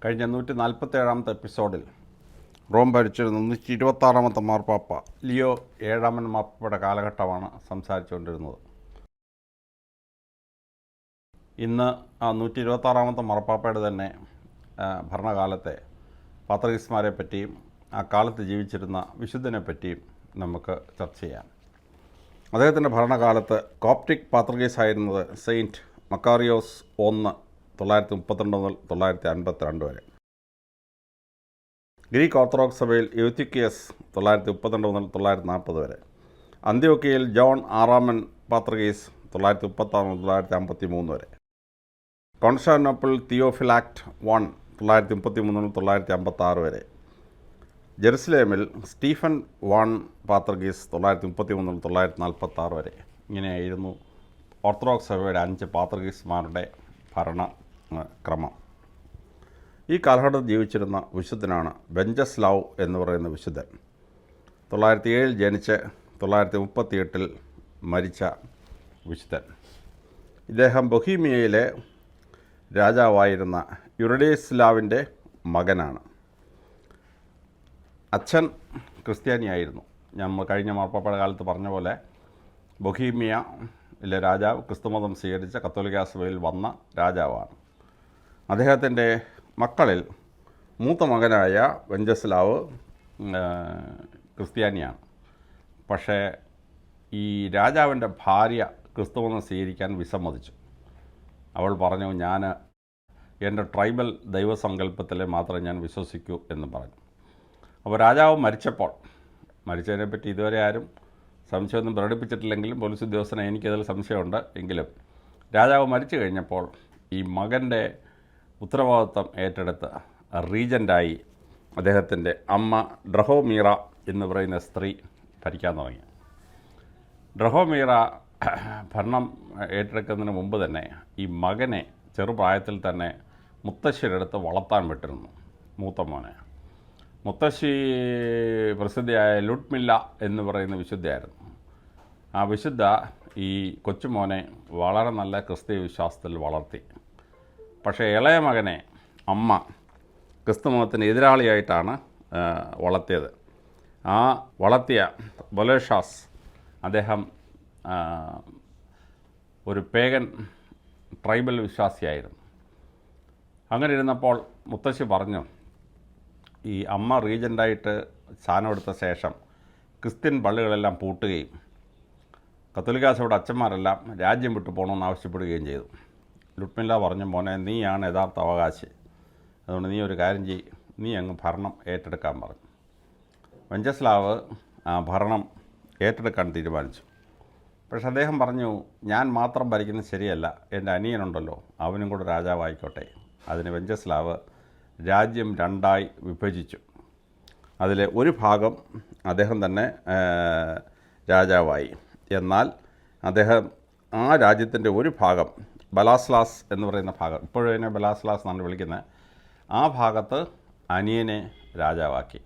കഴിഞ്ഞ 147-ാമത്തെ എപ്പിസോഡിൽ റോം ഭരിച്ചിരുന്ന 126-ാമത്തെ മാർപ്പാപ്പ ലിയോ 7-ാമൻ മാർപ്പാപ്പയുടെ കാലഘട്ടമാണ് സംസാരിച്ചുകൊണ്ടിരുന്നത്. ഇന്ന് ആ 126-ാമത്തെ മാർപ്പാപ്പയുടെ തന്നെ ഭരണകാലത്തെ പാത്രീസ്മാരെ പറ്റിയും ആ കാലത്ത് ജീവിച്ചിരുന്ന വിശുദ്ധനെ പറ്റിയും നമുക്ക് ചർച്ച ചെയ്യാം. അദ്ദേഹത്തിൻ്റെ ഭരണകാലത്ത് കോപ്റ്റിക് പാത്രീസ് ആയിരുന്നത് സെയിൻറ്റ് മക്കാറിയോസ് 1 932 മുതൽ 952 വരെ. ഗ്രീക്ക് ഓർത്തഡോക്സ് സഭയിൽ യൂത്തിക്കിയസ് 932 മുതൽ 940 വരെ. അന്ത്യോക്യയിൽ ജോൺ 6-ാമൻ പാത്രീസ് 936 മുതൽ 953 വരെ. കോൺസ്റ്റാന്റിനോപ്പിൾ തിയോഫിലാക്ട് 1 933 മുതൽ 956 വരെ. ജെറുസലേമിൽ സ്റ്റീഫൻ 1 പാത്രീസ് 933 മുതൽ 946 വരെ. ഇങ്ങനെയായിരുന്നു ഓർത്തഡോക്സ് സഭയുടെ 5 പാത്രീസ്മാരുടെ ഭരണക്രമം. ഈ കാലഘട്ടത്തിൽ ജീവിച്ചിരുന്ന വിശുദ്ധനാണ് വെഞ്ചസ്ലാവ് എന്ന് പറയുന്ന വിശുദ്ധൻ. 907 ജനിച്ച് 938 മരിച്ച വിശുദ്ധൻ. ഇദ്ദേഹം ബൊഹീമിയയിലെ രാജാവായിരുന്ന യുറഡേസ്ലാവിൻ്റെ മകനാണ്. അച്ഛൻ ക്രിസ്ത്യാനിയായിരുന്നു. നമ്മൾ കഴിഞ്ഞ മാർപ്പാപ്പയുടെ കാലത്ത് പറഞ്ഞ പോലെ ബൊഹീമിയയിലെ രാജാവ് ക്രിസ്തുമതം സ്വീകരിച്ച കത്തോലിക്കാ സഭയിൽ വന്ന രാജാവാണ്. അദ്ദേഹത്തിൻ്റെ മക്കളിൽ മൂത്ത മകനായ വെഞ്ചസ്ലാവ് ക്രിസ്ത്യാനിയാണ്. പക്ഷേ ഈ രാജാവിൻ്റെ ഭാര്യ ക്രിസ്തുമതം സ്വീകരിക്കാൻ വിസമ്മതിച്ചു. അവൾ പറഞ്ഞു, ഞാൻ എൻ്റെ ട്രൈബൽ ദൈവസങ്കല്പത്തിലെ മാത്രമേ ഞാൻ വിശ്വസിക്കൂ എന്ന് പറഞ്ഞു. അപ്പോൾ രാജാവ് മരിച്ചതിനെപ്പറ്റി ഇതുവരെ ആരും സംശയമൊന്നും പ്രകടിപ്പിച്ചിട്ടില്ലെങ്കിലും പോലീസ് ഉദ്യോഗസ്ഥനെ എനിക്കതിൽ സംശയമുണ്ട്. എങ്കിലും രാജാവ് മരിച്ചു കഴിഞ്ഞപ്പോൾ ഈ മകൻ്റെ ഉത്തരവാദിത്വം ഏറ്റെടുത്ത് റീജൻ്റായി അദ്ദേഹത്തിൻ്റെ അമ്മ ഡ്രഹോമീറ എന്ന് പറയുന്ന സ്ത്രീ ഭരിക്കാൻ തുടങ്ങി. ഡ്രഹോമീറ ഭരണം ഏറ്റെടുക്കുന്നതിന് മുമ്പ് തന്നെ ഈ മകനെ ചെറുപ്രായത്തിൽ തന്നെ മുത്തശ്ശിയുടെ അടുത്ത് വളർത്താൻ വിട്ടിരുന്നു. മൂത്ത മോനെ മുത്തശ്ശി പ്രസിദ്ധിയായ ലുട്മില്ല എന്ന് പറയുന്ന വിശുദ്ധയായിരുന്നു. ആ വിശുദ്ധ ഈ കൊച്ചുമോനെ വളരെ നല്ല ക്രിസ്തീയ വിശ്വാസത്തിൽ വളർത്തി. പക്ഷേ ഇളയ മകനെ അമ്മ ക്രിസ്തുമതത്തിന് എതിരാളിയായിട്ടാണ് വളർത്തിയത്. ആ വളർത്തിയ ബൊലേഷാസ് അദ്ദേഹം ഒരു പേഗൻ ട്രൈബൽ വിശ്വാസിയായിരുന്നു. അങ്ങനെ ഇരുന്നപ്പോൾ മുത്തശ്ശി പറഞ്ഞു, ഈ അമ്മ റീജൻ്റായിട്ട് സ്ഥാനമെടുത്ത ശേഷം ക്രിസ്ത്യൻ പള്ളികളെല്ലാം പൂട്ടുകയും കത്തോലിക്കാ സഭയുടെ അച്ഛന്മാരെല്ലാം രാജ്യം വിട്ടു പോകണമെന്ന് ആവശ്യപ്പെടുകയും ചെയ്തു. ലുട്മില്ല പറഞ്ഞു, മോനെ നീയാണ് യഥാർത്ഥ അവകാശി, അതുകൊണ്ട് നീ ഒരു കാര്യം ചെയ്യ്, നീ അങ്ങ് ഭരണം ഏറ്റെടുക്കാൻ പറഞ്ഞു. വെഞ്ചസ്ലാവ് ആ ഭരണം ഏറ്റെടുക്കാൻ തീരുമാനിച്ചു. പക്ഷെ അദ്ദേഹം പറഞ്ഞു, ഞാൻ മാത്രം ഭരിക്കുന്നത് ശരിയല്ല, എൻ്റെ അനിയനുണ്ടല്ലോ അവനും കൂടെ രാജാവായിക്കോട്ടെ. അതിന് വെഞ്ചസ്ലാവ് രാജ്യം 2ആയി വിഭജിച്ചു. അതിലെ ഒരു ഭാഗം അദ്ദേഹം തന്നെ രാജാവായി. എന്നാൽ അദ്ദേഹം ആ രാജ്യത്തിൻ്റെ ഒരു ഭാഗം ബലാസ്ലാസ് എന്ന് പറയുന്ന ഭാഗം, ഇപ്പോഴും അതിനെ ബലാസ്ലാസ് എന്നാണ് വിളിക്കുന്നത്, ആ ഭാഗത്ത് അനിയനെ രാജാവാക്കി.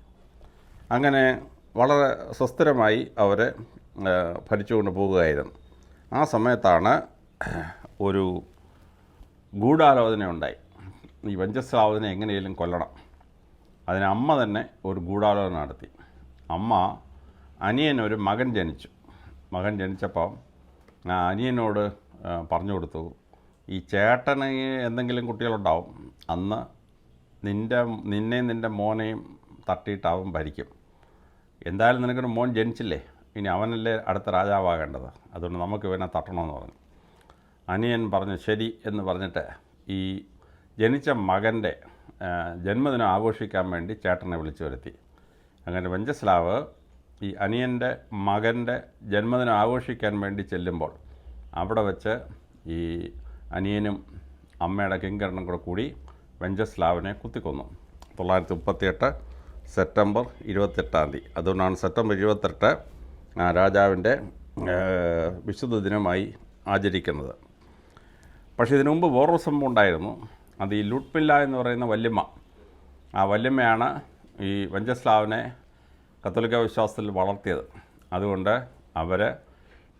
അങ്ങനെ വളരെ സുസ്ഥിരമായി അവരെ ഭരിച്ചുകൊണ്ട് പോകുകയായിരുന്നു. ആ സമയത്താണ് ഒരു ഗൂഢാലോചന ഉണ്ടായി. ഈ വെഞ്ചസ്ലാവിനെ എങ്ങനെയെങ്കിലും കൊല്ലണം. അതിന് അമ്മ തന്നെ ഒരു ഗൂഢാലോചന നടത്തി. അമ്മ അനിയനൊരു മകൻ ജനിച്ചപ്പോൾ ആ അനിയനോട് പറഞ്ഞു കൊടുത്തു, ഈ ചേട്ടന് എന്തെങ്കിലും കുട്ടികളുണ്ടാവും, അന്ന് നിന്നെയും നിൻ്റെ മോനെയും തട്ടിയിട്ട് അവൻ ഭരിക്കും. എന്തായാലും നിനക്കൊരു മോൻ ജനിച്ചില്ലേ, ഇനി അവനല്ലേ അടുത്ത രാജാവാകേണ്ടത്, അതുകൊണ്ട് നമുക്ക് ഇവനെ തട്ടണമെന്ന് പറഞ്ഞു. അനിയൻ പറഞ്ഞു ശരി എന്ന് പറഞ്ഞിട്ട് ഈ ജനിച്ച മകൻ്റെ ജന്മദിനം ആഘോഷിക്കാൻ വേണ്ടി ചേട്ടനെ വിളിച്ചു വരുത്തി. അങ്ങനെ വെഞ്ചസ്ലാവ് ഈ അനിയൻ്റെ മകൻ്റെ ജന്മദിനം ആഘോഷിക്കാൻ വേണ്ടി ചെല്ലുമ്പോൾ അവിടെ വെച്ച് ഈ അനിയനും അമ്മയുടെ കിങ്കരനും കൂടി വെഞ്ചസ്ലാവിനെ കുത്തിക്കൊന്നു. 938 സെപ്റ്റംബർ 28. അതുകൊണ്ടാണ് സെപ്റ്റംബർ 28 രാജാവിൻ്റെ വിശുദ്ധ ദിനമായി ആചരിക്കുന്നത്. പക്ഷേ ഇതിനു മുമ്പ് വേറൊരു സംഭവം ഉണ്ടായിരുന്നു. അത് ഈ ലുട്മില്ല എന്ന് പറയുന്ന വല്യമ്മ. ആ വല്യമ്മയാണ് ഈ വെഞ്ചസ്ലാവിനെ കത്തോലിക്ക വിശ്വാസത്തിൽ വളർത്തിയത്. അതുകൊണ്ട് അവർ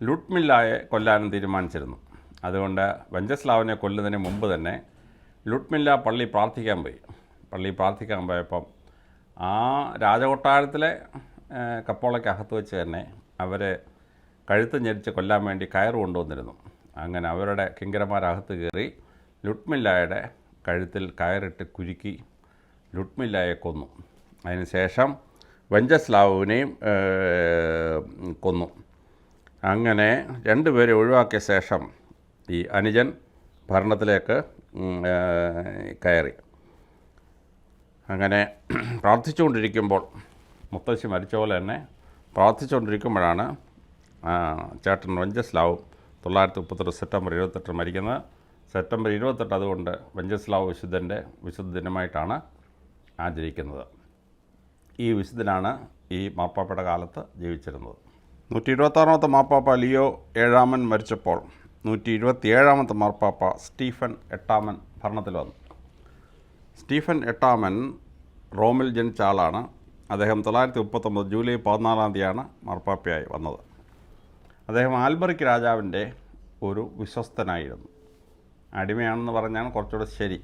ലുട്മില്ലായെ കൊല്ലാനും തീരുമാനിച്ചിരുന്നു. അതുകൊണ്ട് വെഞ്ചസ്ലാവിനെ കൊല്ലുന്നതിന് മുമ്പ് തന്നെ ലുട്മില്ല പള്ളി പ്രാർത്ഥിക്കാൻ പോയി. പള്ളിയിൽ പ്രാർത്ഥിക്കാൻ പോയപ്പം ആ രാജകൊട്ടാരത്തിലെ കപ്പോളയ്ക്കകത്ത് വെച്ച് തന്നെ അവരെ കഴുത്ത് ഞെരിച്ച് കൊല്ലാൻ വേണ്ടി കയറ് കൊണ്ടുവന്നിരുന്നു. അങ്ങനെ അവരുടെ കിങ്കരന്മാരകത്ത് കയറി ലുട്മില്ലായുടെ കഴുത്തിൽ കയറിട്ട് കുരുക്കി ലുട്മില്ലായെ കൊന്നു. അതിനുശേഷം വെഞ്ചസ്ലാവുവിനെയും കൊന്നു. അങ്ങനെ രണ്ടുപേരെ ഒഴിവാക്കിയ ശേഷം ഈ അനുജൻ ഭരണത്തിലേക്ക് കയറി. അങ്ങനെ പ്രാർത്ഥിച്ചുകൊണ്ടിരിക്കുമ്പോൾ, മുത്തശ്ശി മരിച്ച പോലെ തന്നെ പ്രാർത്ഥിച്ചുകൊണ്ടിരിക്കുമ്പോഴാണ് ചേട്ടൻ വെഞ്ചസ്ലാവ് 932 സെപ്റ്റംബർ 28 മരിക്കുന്നത്. സെപ്റ്റംബർ 28 അതുകൊണ്ട് വെഞ്ചസ്ലാവ് വിശുദ്ധൻ്റെ വിശുദ്ധ ദിനമായിട്ടാണ് ആചരിക്കുന്നത്. ഈ വിശുദ്ധനാണ് ഈ മാർപ്പാപ്പയുടെ കാലത്ത് ജീവിച്ചിരുന്നത്. 126ാമത്തെ മാർപ്പാപ്പ ലിയോ ഏഴാമൻ മരിച്ചപ്പോൾ 127ാമത്തെ മാർപ്പാപ്പ സ്റ്റീഫൻ എട്ടാമൻ ഭരണത്തിൽ വന്നു. സ്റ്റീഫൻ എട്ടാമൻ റോമിൽ ജനിച്ച ആളാണ്. അദ്ദേഹം 939 ജൂലൈ 14 മാർപ്പാപ്പയായി വന്നത്. അദ്ദേഹം ആൽബറിക് രാജാവിൻ്റെ ഒരു വിശ്വസ്തനായിരുന്നു. അടിമയാണെന്ന് പറഞ്ഞാൽ കുറച്ചുകൂടെ ശരി,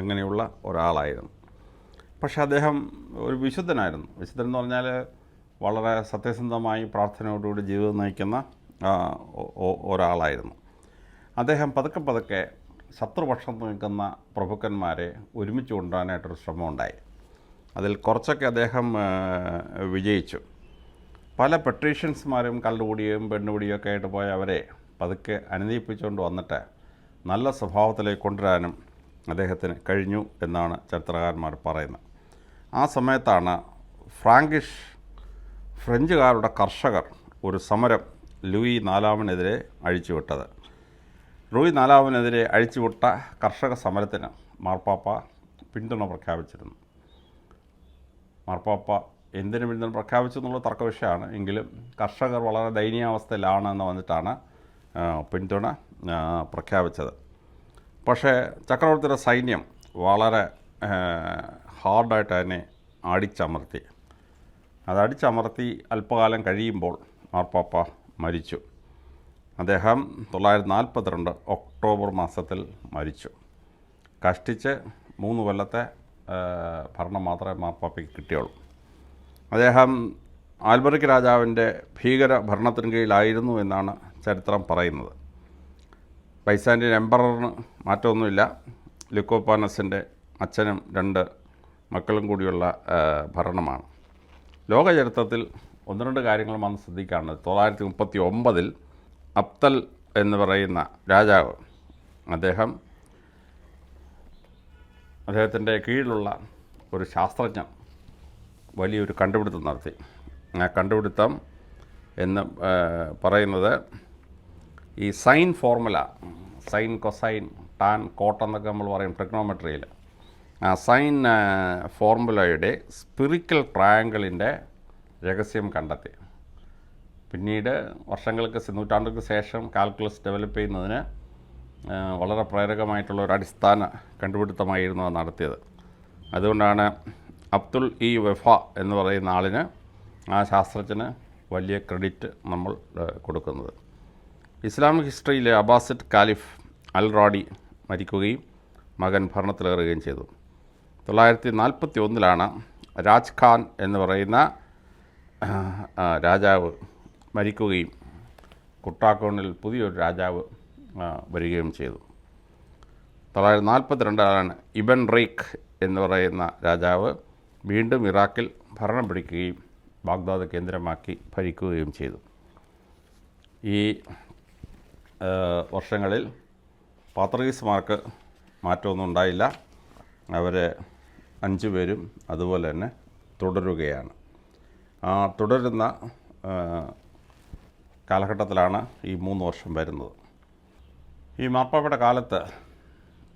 അങ്ങനെയുള്ള ഒരാളായിരുന്നു. പക്ഷേ അദ്ദേഹം ഒരു വിശുദ്ധനായിരുന്നു. വിശുദ്ധൻ എന്ന് പറഞ്ഞാൽ വളരെ സത്യസന്ധമായി പ്രാർത്ഥനയോടുകൂടി ജീവിതം നയിക്കുന്ന ഒരാളായിരുന്നു. അദ്ദേഹം പതുക്കെ ശത്രുപക്ഷത്ത് നിൽക്കുന്ന പ്രഭുക്കന്മാരെ ഒരുമിച്ച് കൊണ്ടുവരാനായിട്ടൊരു ശ്രമമുണ്ടായി. അതിൽ കുറച്ചൊക്കെ അദ്ദേഹം വിജയിച്ചു. പല പെട്രീഷ്യൻസ്മാരും കള്ളുകൂടിയും പെണ്ണുകൂടിയൊക്കെ ആയിട്ട് പോയ അവരെ പതുക്കെ അനുനയിപ്പിച്ചുകൊണ്ട് വന്നിട്ട് നല്ല സ്വഭാവത്തിലേക്ക് കൊണ്ടുവരാനും അദ്ദേഹത്തിന് കഴിഞ്ഞു എന്നാണ് ചരിത്രകാരന്മാർ പറയുന്നത്. ആ സമയത്താണ് ഫ്രഞ്ചുകാരുടെ കർഷകർ ഒരു സമരം ലൂയി നാലാമനെതിരെ അഴിച്ചുവിട്ടത്. ലൂയി നാലാമനെതിരെ അഴിച്ചുവിട്ട കർഷക സമരത്തിന് മാർപ്പാപ്പ പിന്തുണ പ്രഖ്യാപിച്ചിരുന്നു. മാർപ്പാപ്പ എന്തിനു പിന്തുണ പ്രഖ്യാപിച്ചു എന്നുള്ള തർക്ക വിഷയമാണ്. എങ്കിലും കർഷകർ വളരെ ദയനീയാവസ്ഥയിലാണെന്ന് വന്നിട്ടാണ് പിന്തുണ പ്രഖ്യാപിച്ചത്. പക്ഷേ ചക്രവർത്തിയുടെ സൈന്യം വളരെ ഹാർഡായിട്ട് അതിനെ അടിച്ചമർത്തി. അതടിച്ചമർത്തി അല്പകാലം കഴിയുമ്പോൾ മാർപ്പാപ്പ മരിച്ചു. അദ്ദേഹം 942 ഒക്ടോബർ മാസത്തിൽ മരിച്ചു. കഷ്ടിച്ച് 3 കൊല്ലത്തെ ഭരണം മാത്രമേ മാർപ്പാപ്പയ്ക്ക് കിട്ടിയുള്ളൂ. അദ്ദേഹം ആൽബറിക് രാജാവിൻ്റെ ഭീകര ഭരണത്തിന് കീഴിലായിരുന്നു എന്നാണ് ചരിത്രം പറയുന്നത്. ബൈസാൻഡിയൻ എംപററിന് മാറ്റമൊന്നുമില്ല. ലുക്കോപ്പാനസിൻ്റെ അച്ഛനും 2 മക്കളും കൂടിയുള്ള ഭരണമാണ്. ലോക ചരിത്രത്തിൽ 1-2 കാര്യങ്ങൾ വന്ന് ശ്രദ്ധിക്കാറുണ്ട്. 939 അബ്തൽ എന്ന് പറയുന്ന രാജാവ്, അദ്ദേഹത്തിൻ്റെ കീഴിലുള്ള ഒരു ശാസ്ത്രജ്ഞൻ വലിയൊരു കണ്ടുപിടുത്തം നടത്തി. ആ കണ്ടുപിടുത്തം എന്ന് പറയുന്നത് ഈ sine formula, sine, cosine, tan, cot എന്നൊക്കെ നമ്മൾ പറയും ട്രിഗ്നോമെട്രിയിൽ. ആ സൈൻ ഫോർമുലയുടെ സ്പിറിക്കൽ ട്രയാങ്കിളിൻ്റെ രഹസ്യം കണ്ടെത്തി. പിന്നീട് നൂറ്റാണ്ടുകൾക്ക് ശേഷം കാൽക്കുലസ് ഡെവലപ്പ് ചെയ്യുന്നതിന് വളരെ പ്രേരകമായിട്ടുള്ള ഒരു അടിസ്ഥാന കണ്ടുപിടുത്തമായിരുന്നു അത് നടത്തിയത്. അതുകൊണ്ടാണ് അബ്ദുൽ ഇ വഫ എന്ന് പറയുന്ന ആളിന്, ആ ശാസ്ത്രജ്ഞന് വലിയ ക്രെഡിറ്റ് നമ്മൾ കൊടുക്കുന്നത്. ഇസ്ലാമിക് ഹിസ്റ്ററിയിലെ അബ്ബാസിഡ് കാലിഫ് അൽ റാഡി മരിക്കുകയും മകൻ ഭരണത്തിലേറുകയും ചെയ്തു. 941 രാജ് ഖാൻ എന്ന് പറയുന്ന രാജാവ് മരിക്കുകയും കുട്ടാക്കോണിൽ പുതിയൊരു രാജാവ് വരികയും ചെയ്തു. 942 ഇബൻ റീഖ് എന്ന് പറയുന്ന രാജാവ് വീണ്ടും ഇറാഖിൽ ഭരണം പിടിക്കുകയും ബാഗ്ദാദ് കേന്ദ്രമാക്കി ഭരിക്കുകയും ചെയ്തു. ഈ വർഷങ്ങളിൽ പാത്രീസ്മാർക്ക് മാറ്റമൊന്നും ഉണ്ടായില്ല. അവർ 5 പേരും അതുപോലെ തന്നെ തുടരുകയാണ്. തുടരുന്ന കാലഘട്ടത്തിലാണ് ഈ 3 വർഷം വരുന്നത്. ഈ മാർപ്പാപ്പയുടെ കാലത്ത്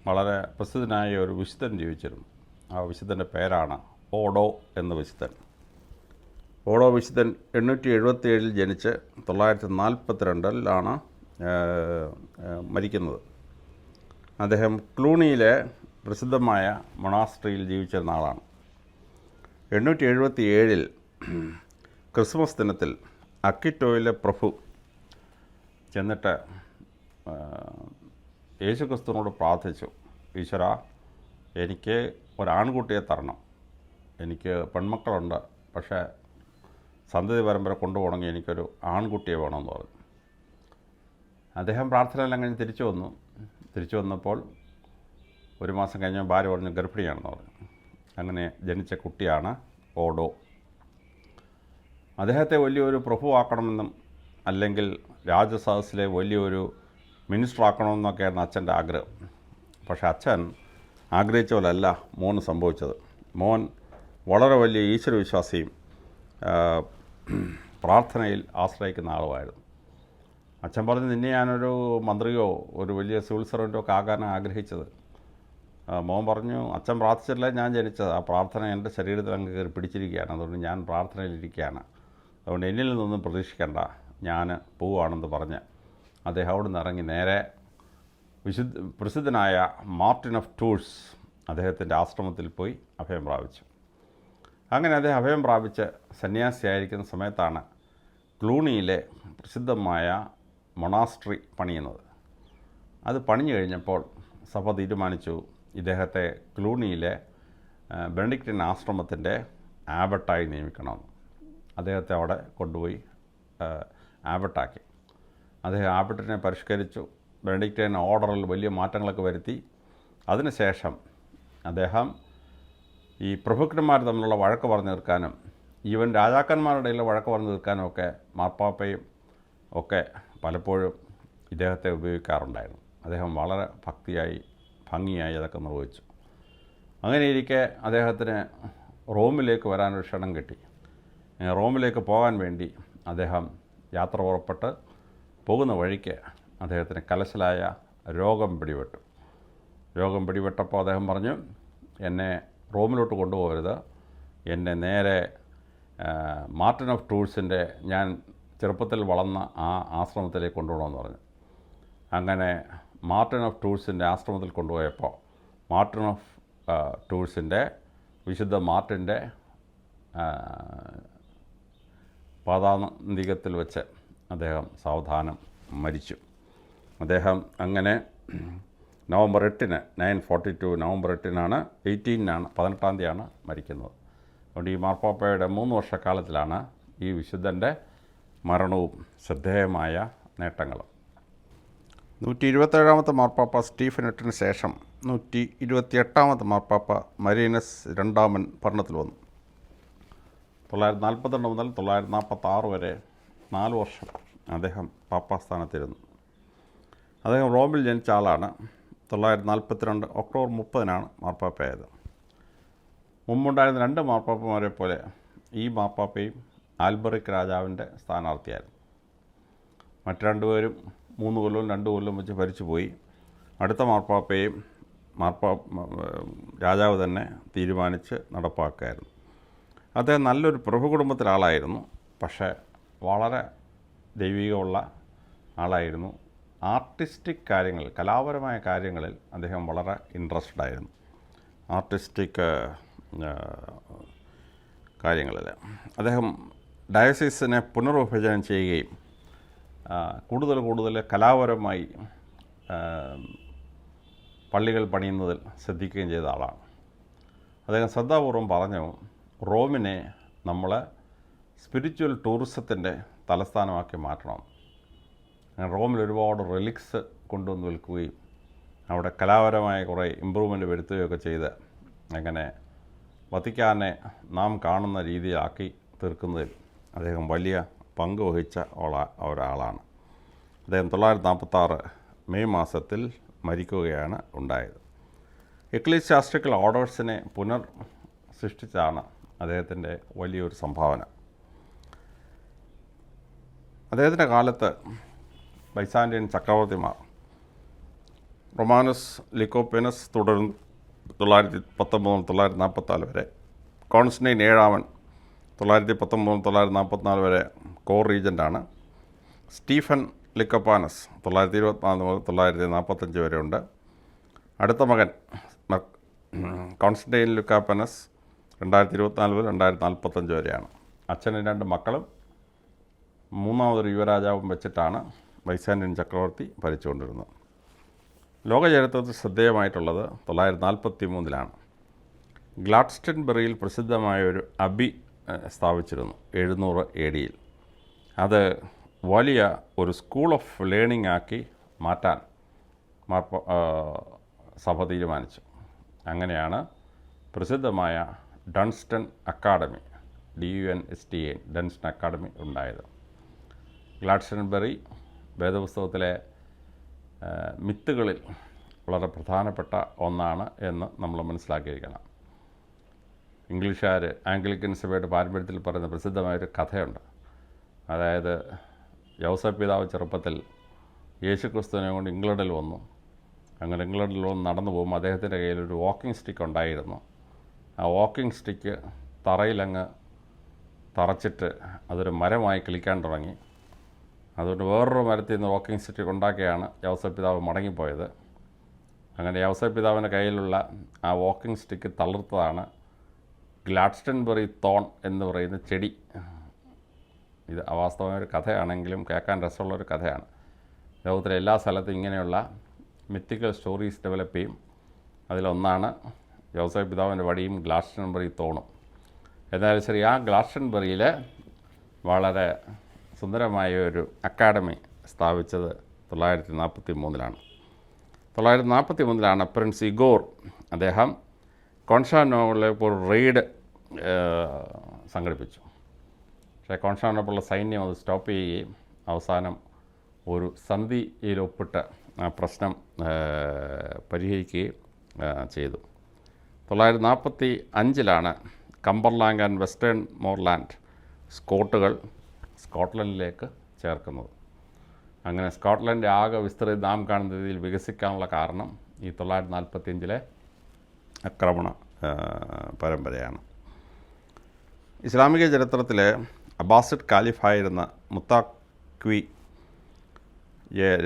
വളരെ പ്രസിദ്ധനായ ഒരു വിശുദ്ധൻ ജീവിച്ചിരുന്നു. ആ വിശുദ്ധൻ്റെ പേരാണ് ഓഡോ എന്ന വിശുദ്ധൻ. ഓഡോ വിശുദ്ധൻ 877 ജനിച്ച് 942 മരിക്കുന്നത്. അദ്ദേഹം ക്ലൂണിയിലെ പ്രസിദ്ധമായ മൊണാസ്ട്രിയിൽ ജീവിച്ചിരുന്ന ആളാണ്. 877 ക്രിസ്മസ് ദിനത്തിൽ അക്കിറ്റോയിലെ പ്രഭു ചെന്നിട്ട് യേശുക്രിസ്തുവിനോട് പ്രാർത്ഥിച്ചു, ഈശ്വര, എനിക്ക് ഒരാൺകുട്ടിയെ തരണം, എനിക്ക് പെൺമക്കളുണ്ട്, പക്ഷേ സന്തതി പരമ്പര കൊണ്ടുപോകണമെങ്കിൽ എനിക്കൊരു ആൺകുട്ടിയെ വേണമെന്ന് പറഞ്ഞു. അദ്ദേഹം പ്രാർത്ഥനയെല്ലാം കഴിഞ്ഞ് തിരിച്ചു വന്നപ്പോൾ ഒരു മാസം കഴിഞ്ഞ് ഭാര്യ പറഞ്ഞു ഗർഭിണിയാണെന്ന് പറഞ്ഞു. അങ്ങനെ ജനിച്ച കുട്ടിയാണ് ഓഡോ. അദ്ദേഹത്തെ വലിയൊരു പ്രഭുവാക്കണമെന്നും അല്ലെങ്കിൽ രാജസദസ്സിലെ വലിയൊരു മിനിസ്റ്റർ ആക്കണമെന്നൊക്കെയായിരുന്നു അച്ഛൻ്റെ ആഗ്രഹം. പക്ഷേ അച്ഛൻ ആഗ്രഹിച്ച പോലല്ല മോന് സംഭവിച്ചത്. മോൻ വളരെ വലിയ ഈശ്വരവിശ്വാസിയും പ്രാർത്ഥനയിൽ ആശ്രയിക്കുന്ന ആളുമായിരുന്നു. അച്ഛൻ പറഞ്ഞു, നിന്നെ ഞാനൊരു മന്ത്രിയോ ഒരു വലിയ സിവിൽ സർവൻറ്റോ ഒക്കെ ആകാനാണ് ആഗ്രഹിച്ചത്. മോൻ പറഞ്ഞു, അച്ഛൻ പ്രാർത്ഥിച്ചിട്ടില്ല, ഞാൻ ജനിച്ചത്. ആ പ്രാർത്ഥന എൻ്റെ ശരീരത്തിൽ അങ്ങ് കയറി പിടിച്ചിരിക്കുകയാണ്, അതുകൊണ്ട് ഞാൻ പ്രാർത്ഥനയിലിരിക്കുകയാണ്, അതുകൊണ്ട് എന്നിൽ നിന്നൊന്നും പ്രതീക്ഷിക്കേണ്ട, ഞാൻ പോവുകയാണെന്ന് പറഞ്ഞ് അദ്ദേഹം അവിടെ നിന്ന് ഇറങ്ങി നേരെ പ്രസിദ്ധനായ മാർട്ടിൻ ഓഫ് ടൂഴ്സ് അദ്ദേഹത്തിൻ്റെ ആശ്രമത്തിൽ പോയി അഭയം പ്രാപിച്ചു. അങ്ങനെ അദ്ദേഹം അഭയം പ്രാപിച്ച് സന്യാസിയായിരിക്കുന്ന സമയത്താണ് ക്ലൂണിയിലെ പ്രസിദ്ധമായ മൊണാസ്ട്രി പണിയുന്നത്. അത് പണിഞ്ഞു കഴിഞ്ഞപ്പോൾ സഭ തീരുമാനിച്ചു ഇദ്ദേഹത്തെ ക്ലൂണിയിലെ ബെനഡിക്റ്റിൻ ആശ്രമത്തിൻ്റെ ആബട്ടായി നിയമിക്കണമെന്ന്. അദ്ദേഹത്തെ അവിടെ കൊണ്ടുപോയി ആബട്ടാക്കി. അദ്ദേഹം ആബട്ടിനെ പരിഷ്കരിച്ചു. ബെനഡിക്റ്റിൻ ഓർഡറിൽ വലിയ മാറ്റങ്ങളൊക്കെ വരുത്തി. അതിനുശേഷം അദ്ദേഹം ഈ പ്രഭുക്കന്മാർ തമ്മിലുള്ള വഴക്ക് പറഞ്ഞു തീർക്കാനും ഈവൻ രാജാക്കന്മാരുടെ ഇടയിൽ വഴക്ക് പറഞ്ഞു തീർക്കാനും ഒക്കെ മാർപ്പാപ്പയും ഒക്കെ പലപ്പോഴും ഇദ്ദേഹത്തെ ഉപയോഗിക്കാറുണ്ടായിരുന്നു. അദ്ദേഹം വളരെ ഭംഗിയായി അതൊക്കെ നിർവഹിച്ചു. അങ്ങനെയിരിക്കെ അദ്ദേഹത്തിന് റോമിലേക്ക് വരാനൊരു ക്ഷണം കിട്ടി. റോമിലേക്ക് പോകാൻ വേണ്ടി അദ്ദേഹം യാത്ര പുറപ്പെട്ട് പോകുന്ന വഴിക്ക് അദ്ദേഹത്തിന് കലശലായ രോഗം പിടിപെട്ടപ്പോൾ അദ്ദേഹം പറഞ്ഞു, എന്നെ റോമിലോട്ട് കൊണ്ടുപോകരുത്, എന്നെ നേരെ മാർട്ടിൻ ഓഫ് ടൂഴ്സിൻ്റെ ഞാൻ ചെറുപ്പത്തിൽ വളർന്ന ആ ആശ്രമത്തിലേക്ക് കൊണ്ടുപോകണമെന്ന് പറഞ്ഞു. അങ്ങനെ മാർട്ടിൻ ഓഫ് ടൂഴ്സിൻ്റെ ആശ്രമത്തിൽ കൊണ്ടുപോയപ്പോൾ മാർട്ടിൻ ഓഫ് ടൂഴ്സിൻ്റെ വിശുദ്ധ മാർട്ടിൻ്റെ പാദാന്തികത്തിൽ വെച്ച് അദ്ദേഹം സാവധാനം മരിച്ചു. അദ്ദേഹം അങ്ങനെ നവംബർ 8-ന് 942 നവംബർ 8-നാണ് 18-നാണ് മരിക്കുന്നത്. അതുകൊണ്ട് ഈ മാർപ്പാപ്പയുടെ 3 വർഷക്കാലത്തിലാണ് ഈ വിശുദ്ധൻ്റെ മരണവും ശ്രദ്ധേയമായ നേട്ടങ്ങളും. 127-ാമത്തെ മാർപ്പാപ്പ സ്റ്റീഫൻ 8-ന് ശേഷം 128-ാമത്തെ മാർപ്പാപ്പ മരീനസ് രണ്ടാമൻ ഭരണത്തിൽ വന്നു. 942 മുതൽ 946 വരെ 4 വർഷം അദ്ദേഹം പാപ്പാസ്ഥാനത്തിരുന്നു. അദ്ദേഹം റോമിൽ ജനിച്ച ആളാണ്. 942 ഒക്ടോബർ 30-നാണ് മാർപ്പാപ്പയായത്. മുമ്പുണ്ടായിരുന്ന 2 മാർപ്പാപ്പമാരെ പോലെ ഈ മാർപ്പാപ്പയും ആൽബറിക് രാജാവിൻ്റെ സ്ഥാനാർത്ഥിയായിരുന്നു. മറ്റ് 2 പേരും 3 കൊല്ലവും 2 കൊല്ലവും വെച്ച് ഭരിച്ചുപോയി. അടുത്ത മാർപ്പാപ്പയും രാജാവ് തന്നെ തീരുമാനിച്ച് നടപ്പാക്കുകയായിരുന്നു. അദ്ദേഹം നല്ലൊരു പ്രഭു കുടുംബത്തിലെ ആളായിരുന്നു, പക്ഷേ വളരെ ദൈവികമുള്ള ആളായിരുന്നു. ആർട്ടിസ്റ്റിക് കാര്യങ്ങളിൽ, കലാപരമായ കാര്യങ്ങളിൽ അദ്ദേഹം വളരെ ഇൻട്രസ്റ്റഡ് ആയിരുന്നു. ആർട്ടിസ്റ്റിക് കാര്യങ്ങളിൽ അദ്ദേഹം ഡയസിസിനെ പുനർവിഭജനം ചെയ്യുകയും കൂടുതൽ കലാപരമായി പള്ളികൾ പണിയുന്നതിൽ ശ്രദ്ധിക്കുകയും ചെയ്ത ആളാണ്. അദ്ദേഹം ശ്രദ്ധാപൂർവം പറഞ്ഞു, റോമിനെ നമ്മൾ സ്പിരിച്വൽ ടൂറിസത്തിൻ്റെ തലസ്ഥാനമാക്കി മാറ്റണം. റോമിൽ ഒരുപാട് റെലിക്സ് കൊണ്ടുവന്ന് വിൽക്കുകയും അവിടെ കലാപരമായ കുറേ ഇമ്പ്രൂവ്മെൻ്റ് വരുത്തുകയൊക്കെ ചെയ്ത് അങ്ങനെ വത്തിക്കാനെ നാം കാണുന്ന രീതിയിലാക്കി തീർക്കുന്നതിൽ അദ്ദേഹം വലിയ പങ്ക് വഹിച്ച ഒരാളാണ്. അദ്ദേഹം 946 മെയ് മാസത്തിൽ മരിക്കുകയാണ് ഉണ്ടായത്. എക്ലീസിയാസ്റ്റിക്കൽ ഓർഡേഴ്സിനെ സൃഷ്ടിച്ചാണ് അദ്ദേഹത്തിൻ്റെ വലിയൊരു സംഭാവന. അദ്ദേഹത്തിൻ്റെ കാലത്ത് ബൈസാൻഡിയൻ ചക്രവർത്തിമാർ റൊമാനസ് ലിക്കോപ്പീനസ് തുടർന്ന് 919-944 വരെ, കോൺസ്റ്റന്റൈൻ 7-ാമൻ 919-944 വരെ കോർ റീജൻ്റാണ്. സ്റ്റീഫൻ ലിക്കോപ്പാനസ് 924 മുതൽ 945 വരെ ഉണ്ട്. അടുത്ത മകൻ കോൺസ്റ്റന്റൈൻ ലുക്കാപ്പനസ് 2024 മുതൽ 2045 വരെയാണ്. അച്ഛനും 2 മക്കളും 3-ാമതൊരു യുവരാജാവും വെച്ചിട്ടാണ് ബൈസാൻഡിയൻ ചക്രവർത്തി ഭരിച്ചുകൊണ്ടിരുന്നത്. ലോകചരിത്രത്തിൽ ശ്രദ്ധേയമായിട്ടുള്ളത് 943 ഗ്ലാഡ്സ്റ്റൺബറിയിൽ പ്രസിദ്ധമായ ഒരു അബി സ്ഥാപിച്ചിരുന്നു 700 AD. അത് വലിയ ഒരു സ്കൂൾ ഓഫ് ലേണിംഗ് ആക്കി മാറ്റാൻ സഭ തീരുമാനിച്ചു. അങ്ങനെയാണ് പ്രസിദ്ധമായ Dunstan academy, DUNSTN, Dunstan academy ഉണ്ടായത്. ഗ്ലാഡ്സ്റ്റൺബറി വേദപുസ്തകത്തിലെ മിത്തുകളിൽ വളരെ പ്രധാനപ്പെട്ട ഒന്നാണ് എന്ന് നമ്മൾ മനസ്സിലാക്കിയിരിക്കണം. ഇംഗ്ലീഷുകാർ ആംഗ്ലിക്കൻ സഭയുടെ പാരമ്പര്യത്തിൽ പറയുന്ന പ്രസിദ്ധമായൊരു കഥയുണ്ട്. അതായത് യൗസേപ്പ് പിതാവ് ചെറുപ്പത്തിൽ യേശുക്രിസ്തുവിനെ കൊണ്ട് ഇംഗ്ലണ്ടിൽ വന്നു. അങ്ങനെ ഇംഗ്ലണ്ടിൽ വന്ന് നടന്നു പോകുമ്പോൾ അദ്ദേഹത്തിൻ്റെ കയ്യിൽ ഒരു വാക്കിംഗ് സ്റ്റിക്ക് ഉണ്ടായിരുന്നു. ആ വാക്കിംഗ് സ്റ്റിക്ക് തറയിലങ്ങ് തറച്ചിട്ട് അതൊരു മരമായി കിളിക്കാൻ തുടങ്ങി. അതുകൊണ്ട് വേറൊരു മരത്തിൽ നിന്ന് വാക്കിംഗ് സ്റ്റിക്ക് ഉണ്ടാക്കിയാണ് യൗസേപ്പ് പിതാവ് മടങ്ങിപ്പോയത്. അങ്ങനെ യൗസേപ്പ് പിതാവിൻ്റെ കയ്യിലുള്ള ആ വാക്കിംഗ് സ്റ്റിക്ക് തളിർത്തതാണ് ഗ്ലാഡ്സ്റ്റൺബറി തോൺ എന്ന് പറയുന്ന ചെടി. ഇത് അവാസ്തവമായ ഒരു കഥയാണെങ്കിലും കേൾക്കാൻ രസമുള്ളൊരു കഥയാണ്. ലോകത്തിലെ എല്ലാ സ്ഥലത്തും ഇങ്ങനെയുള്ള മിത്തിക്കൽ സ്റ്റോറീസ് ഡെവലപ്പ് ചെയ്യും. അതിലൊന്നാണ് യൗസേപ്പ് പിതാവിൻ്റെ വടിയും ഗ്ലാഡ്സ്റ്റൺബറി തോണും. എന്നാലും ശരി, ആ ഗ്ലാഡ്സ്റ്റൺബറിയിൽ വളരെ സുന്ദരമായ ഒരു അക്കാഡമി സ്ഥാപിച്ചത് 943. 943 പ്രിൻസ് ഇഗോർ അദ്ദേഹം കോൺസ്റ്റാന്റിനോപ്പിളിലേക്ക് ഒരു റെയ്ഡ് സംഘടിപ്പിച്ചു. പക്ഷേ കോൺസ്റ്റാന്റിനോപ്പിളിലെ സൈന്യം അത് സ്റ്റോപ്പ് ചെയ്യുകയും അവസാനം ഒരു സന്ധിയിലൊപ്പിട്ട് ആ പ്രശ്നം പരിഹരിക്കുകയും ചെയ്തു. 945 കംബർലാൻഡ് ആൻഡ് വെസ്റ്റേൺ മോർലാൻഡ് സ്കോട്ടുകൾ സ്കോട്ട്ലൻഡിലേക്ക് ചേർക്കുന്നത്. അങ്ങനെ സ്കോട്ട്ലൻഡ് ആകെ വിസ്തൃതി നാം കാണുന്ന രീതിയിൽ വികസിക്കാനുള്ള കാരണം ഈ 945 ആക്രമണ പരമ്പരയാണ്. ഇസ്ലാമിക ചരിത്രത്തിലെ അബ്ബാസിഡ് കാലിഫായിരുന്ന മുത്താഖ്വി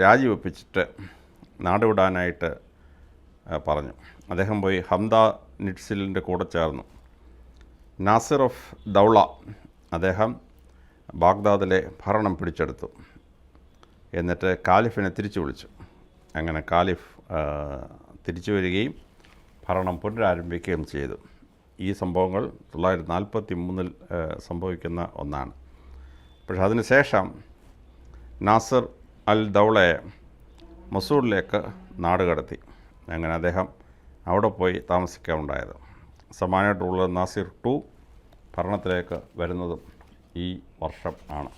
രാജിവെപ്പിച്ചിട്ട് നാടുവിടാനായിട്ട് പറഞ്ഞു. അദ്ദേഹം പോയി ഹംദ നിഡ്സിലിൻ്റെ കൂടെ ചേർന്നു. നാസിർ ഓഫ് ദൗള അദ്ദേഹം ബാഗ്ദാദിലെ ഭരണം പിടിച്ചെടുത്തു. എന്നിട്ട് കാലിഫിനെ തിരിച്ചു വിളിച്ചു. അങ്ങനെ കാലിഫ് തിരിച്ചു വരികയും ഭരണം പുനരാരംഭിക്കുകയും ചെയ്തു. ഈ സംഭവങ്ങൾ 943 സംഭവിക്കുന്ന ഒന്നാണ്. പക്ഷേ അതിനുശേഷം നാസിർ അൽ ദൗളയെ മൊസൂളിലേക്ക് നാടുകടത്തി. അങ്ങനെ അദ്ദേഹം അവിടെ പോയി താമസിക്കാനുണ്ടായത്. സമാനമായിട്ടുള്ള നാസിർ II ഭരണത്തിലേക്ക് വരുന്നതും ഈ വർഷം ആണ്.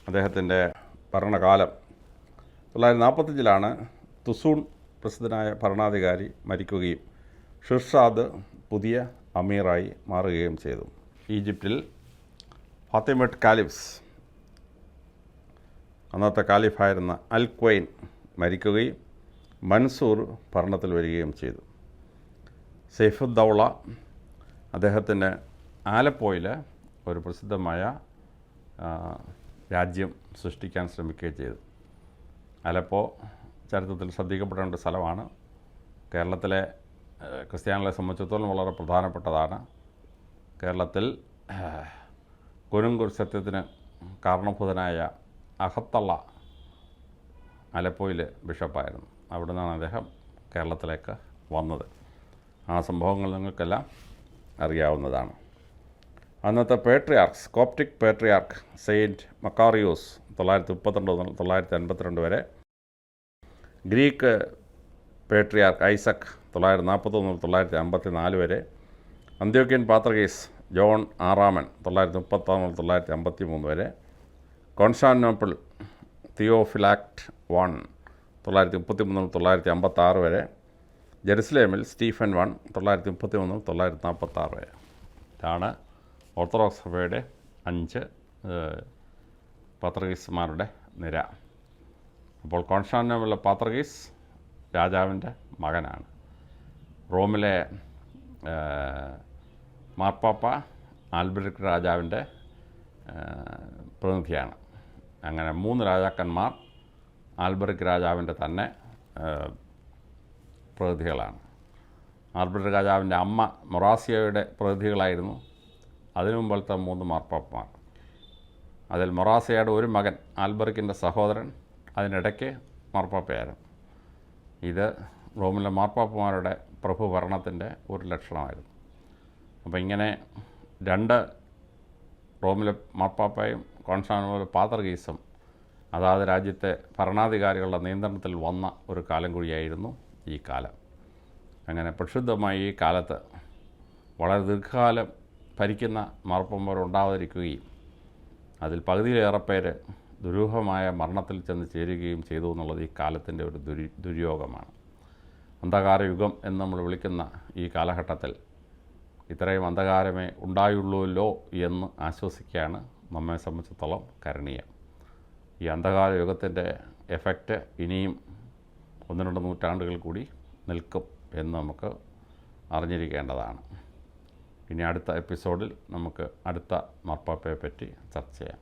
അദ്ദേഹത്തിൻ്റെ ഭരണകാലം 945 തുസൂൺ പ്രസിദ്ധനായ ഭരണാധികാരി മരിക്കുകയും ഷിർഷാദ് പുതിയ അമീറായി മാറുകയും ചെയ്തു. ഈജിപ്തിൽ ഫാത്തിമഡ് കാലിഫ്സ് അന്നത്തെ കാലിഫായിരുന്ന അൽ ക്വൈൻ മരിക്കുകയും മൻസൂർ ഭരണത്തിൽ വരികയും ചെയ്തു. സൈഫുദ്ദൗള അദ്ദേഹത്തിൻ്റെ ആലപ്പോയിൽ ഒരു പ്രസിദ്ധമായ രാജ്യം സൃഷ്ടിക്കാൻ ശ്രമിക്കുകയും ചെയ്തു. ആലപ്പോ ചരിത്രത്തിൽ ശ്രദ്ധിക്കപ്പെടേണ്ട ഒരു സ്ഥലമാണ്. കേരളത്തിലെ ക്രിസ്ത്യാനികളെ സംബന്ധിച്ചിടത്തോളം വളരെ പ്രധാനപ്പെട്ടതാണ്. കേരളത്തിൽ കൊടുങ്കൂർ സത്യത്തിന് കാരണഭൂതനായ അഹത്തള്ള ആലപ്പോയിൽ ബിഷപ്പായിരുന്നു. അവിടെ നിന്നാണ് അദ്ദേഹം കേരളത്തിലേക്ക് വന്നത്. ആ സംഭവങ്ങൾ നിങ്ങൾക്കെല്ലാം അറിയാവുന്നതാണ്. അന്നത്തെ പേട്രിയാർക്ക്, കോപ്റ്റിക് പേട്രിയാർക്ക് സെയിൻറ്റ് മക്കാറിയോസ് 932 മുതൽ 952 വരെ, ഗ്രീക്ക് പേട്രിയാർക്ക് ഐസക് 941 മുതൽ 954 വരെ, അന്ത്യോക്യൻ പാത്രികീസ് ജോൺ ആറാമൻ 936 മുതൽ 953 വരെ, കോൺസ്റ്റാന്റിനോപ്പിൾ തിയോഫിലാക്ട് I 933 മുതൽ 956 വരെ, ജെറുസലേമിൽ സ്റ്റീഫൻ I 933 മുതൽ 946 വരെ. ഇതാണ് ഓർത്തഡോക്സ് സഭയുടെ 5 പാത്രികീസ്മാരുടെ നിര. അപ്പോൾ കോൺസ്റ്റാന്റിനോപ്പിളിലെ പാത്രികീസ് രാജാവിൻ്റെ മകനാണ്. റോമിലെ മാർപ്പാപ്പ ആൽബറിക് രാജാവിൻ്റെ പ്രതിനിധിയാണ്. അങ്ങനെ 3 രാജാക്കന്മാർ ആൽബറിക് രാജാവിൻ്റെ തന്നെ പ്രതിനിധികളാണ്. ആൽബറിക് രാജാവിൻ്റെ അമ്മ മൊറാസിയയുടെ പ്രതിനിധികളായിരുന്നു. അതിനു മുമ്പത്തെ 3 മാർപ്പാപ്പമാർ. അതിൽ മൊറാസിയയുടെ ഒരു മകൻ ആൽബറിക്കിൻ്റെ സഹോദരൻ അതിനിടയ്ക്ക് മാർപ്പാപ്പയായിരുന്നു. ഇത് റോമിലെ മാർപ്പാപ്പമാരുടെ പ്രഭു ഭരണത്തിൻ്റെ ഒരു ലക്ഷണമായിരുന്നു. അപ്പോൾ ഇങ്ങനെ രണ്ട് റോമിലെ മാർപ്പാപ്പയും കോൺസ്റ്റാന്റിനോപ്പിളിലെ പാത്രികീസും അതാത് രാജ്യത്തെ ഭരണാധികാരികളുടെ നിയന്ത്രണത്തിൽ വന്ന ഒരു കാലം കൂടിയായിരുന്നു ഈ കാലം. അങ്ങനെ പ്രക്ഷുബ്ധമായ ഈ കാലത്ത് വളരെ ദീർഘകാലം ഭരിക്കുന്ന മാർപ്പാപ്പമാർ ഉണ്ടാവാതിരിക്കുകയും അതിൽ പകുതിയിലേറെ പേര് ദുരൂഹമായ മരണത്തിൽ ചെന്ന് ചേരുകയും ചെയ്തു എന്നുള്ളത് ഈ കാലത്തിൻ്റെ ഒരു ദുര്യോഗമാണ്. അന്ധകാര യുഗം എന്ന് നമ്മൾ വിളിക്കുന്ന ഈ കാലഘട്ടത്തിൽ ഇത്രയും അന്ധകാരമേ ഉണ്ടായുള്ളൂല്ലോ എന്ന് ആശ്വസിക്കുകയാണ് നമ്മെ സംബന്ധിച്ചിടത്തോളം കരണീയം. ഈ അന്ധകാര യുഗത്തിൻ്റെ എഫക്റ്റ് ഇനിയും 1-2 നൂറ്റാണ്ടുകൾ കൂടി നിൽക്കും എന്ന് നമുക്ക് അറിഞ്ഞിരിക്കേണ്ടതാണ്. ഇനി അടുത്ത എപ്പിസോഡിൽ നമുക്ക് അടുത്ത മാർപ്പാപ്പയെ പറ്റി ചർച്ച ചെയ്യാം.